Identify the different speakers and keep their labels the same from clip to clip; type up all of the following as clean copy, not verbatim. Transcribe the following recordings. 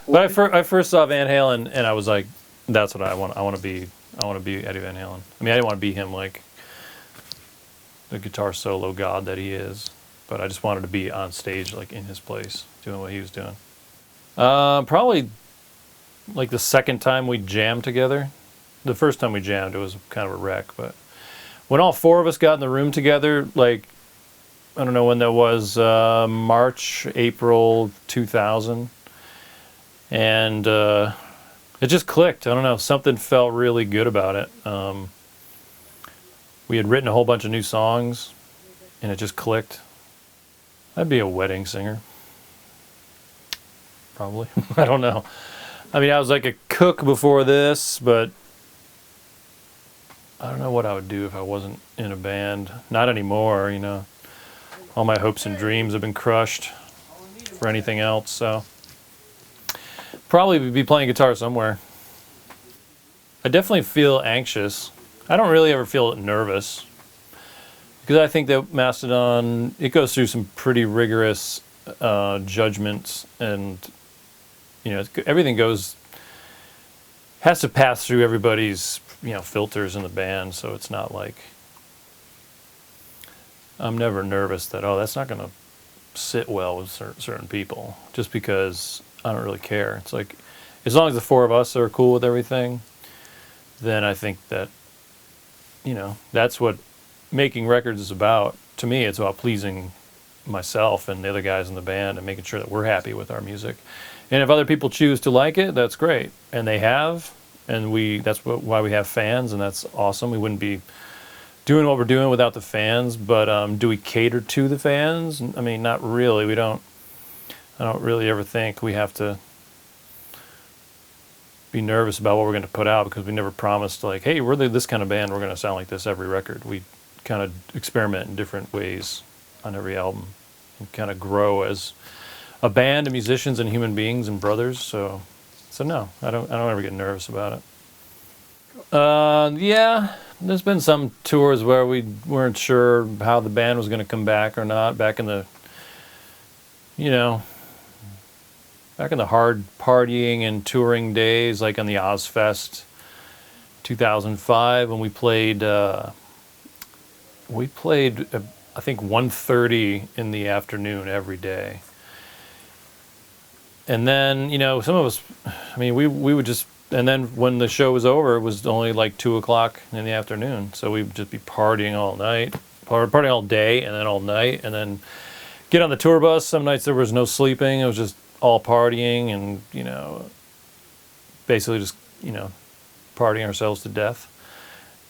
Speaker 1: But I first saw Van Halen, and I was like, that's what I want. I want to be Eddie Van Halen. I mean, I didn't want to be him like the guitar solo god that he is, but I just wanted to be on stage, like in his place, doing what he was doing. Probably like the second time we jammed together. The first time we jammed, it was kind of a wreck, but when all four of us got in the room together, like, I don't know when that was, March, April 2000, and it just clicked. I don't know, something felt really good about it. We had written a whole bunch of new songs, and it just clicked. I'd be a wedding singer. Probably. I don't know. I mean, I was like a cook before this, but I don't know what I would do if I wasn't in a band. Not anymore, you know. All my hopes and dreams have been crushed for anything else, so probably be playing guitar somewhere. I definitely feel anxious. I don't really ever feel nervous, because I think that Mastodon, it goes through some pretty rigorous judgments, and you know, everything has to pass through everybody's, you know, filters in the band, so it's not like I'm never nervous that, oh, that's not going to sit well with certain people, just because I don't really care. It's like, as long as the four of us are cool with everything, then I think that, you know, that's what making records is about. To me, it's about pleasing myself and the other guys in the band and making sure that we're happy with our music. And if other people choose to like it, that's great. And they have, and that's why we have fans, and that's awesome. We wouldn't be doing what we're doing without the fans. But do we cater to the fans? I mean, not really. I don't really ever think we have to be nervous about what we're going to put out, because we never promised, like, hey, we're this kind of band, we're going to sound like this every record. We kind of experiment in different ways on every album and kind of grow as a band of musicians and human beings and brothers. So no, I don't ever get nervous about it. Yeah, there's been some tours where we weren't sure how the band was going to come back or not, back in the, you know, back in the hard partying and touring days, like on the Ozfest 2005, when we played I think 1:30 in the afternoon every day. And then, you know, some of us, I mean, we would just, and then when the show was over, it was only like 2 o'clock in the afternoon. So we'd just be partying all night, partying all day and then all night, and then get on the tour bus. Some nights there was no sleeping. It was just all partying and, you know, basically just, you know, partying ourselves to death.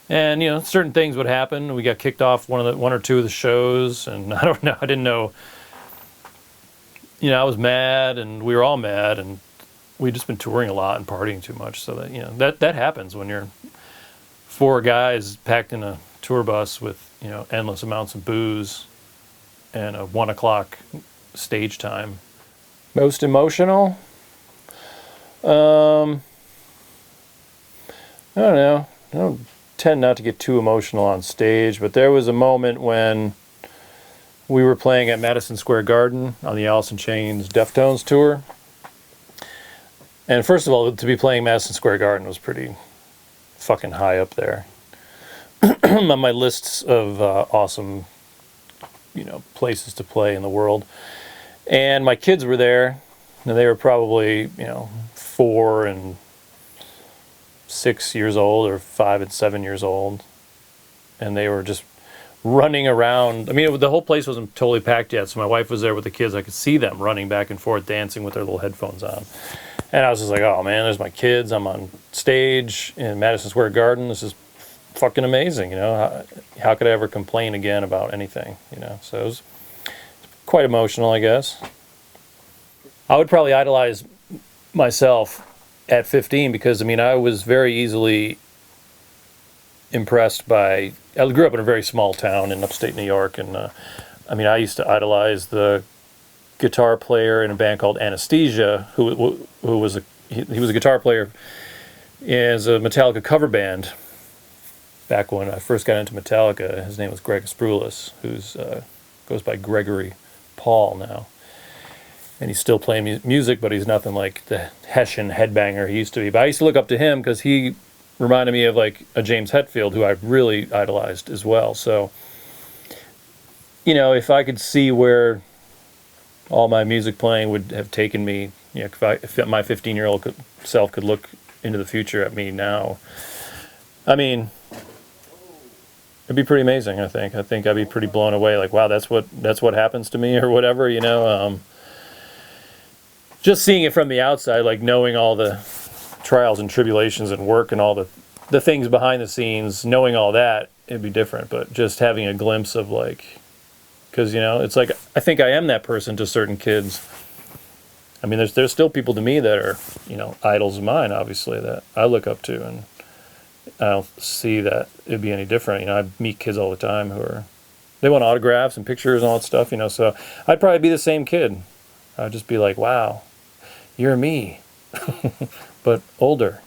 Speaker 1: And, you know, certain things would happen. We got kicked off one or two of the shows, and I don't know, I didn't know. You know, I was mad, and we were all mad, and we'd just been touring a lot and partying too much. So that, you know, that happens when you're four guys packed in a tour bus with, you know, endless amounts of booze and a 1 o'clock stage time. Most emotional? I don't know. I don't tend not to get too emotional on stage, but there was a moment when we were playing at Madison Square Garden on the Alice in Chains Deftones tour. And first of all, to be playing Madison Square Garden was pretty fucking high up there on my lists of awesome, you know, places to play in the world. And my kids were there, and they were probably, you know, 4 and 6 years old, or 5 and 7 years old. And they were just running around. I mean, the whole place wasn't totally packed yet, so my wife was there with the kids. I could see them running back and forth, dancing with their little headphones on. And I was just like, oh man, there's my kids. I'm on stage in Madison Square Garden. This is fucking amazing, you know. How could I ever complain again about anything, you know? So it was quite emotional, I guess. I would probably idolize myself at 15, because, I mean, I was very easily impressed by, I grew up in a very small town in upstate New York, and I mean, I used to idolize the guitar player in a band called Anesthesia, who was he was a guitar player in a Metallica cover band back when I first got into Metallica. His name was Greg Sprulis, who's goes by Gregory Paul now. and he's still playing music, but he's nothing like the Hessian headbanger he used to be. But I used to look up to him because he reminded me of like a James Hetfield, who I really idolized as well. So, you know, if I could see where all my music playing would have taken me, you know, if my 15-year-old self could look into the future at me now, I mean, it'd be pretty amazing. I think I'd be pretty blown away. Like, wow, that's what happens to me, or whatever, you know. Just seeing it from the outside, like knowing all the trials and tribulations and work and all the things behind the scenes, knowing all that, it'd be different. But just having a glimpse of like, because, you know, it's like, I think I am that person to certain kids. I mean, there's still people to me that are, you know, idols of mine, obviously, that I look up to, and I don't see that it'd be any different. You know, I meet kids all the time they want autographs and pictures and all that stuff, you know, so I'd probably be the same kid. I'd just be like, wow, you're me, but older.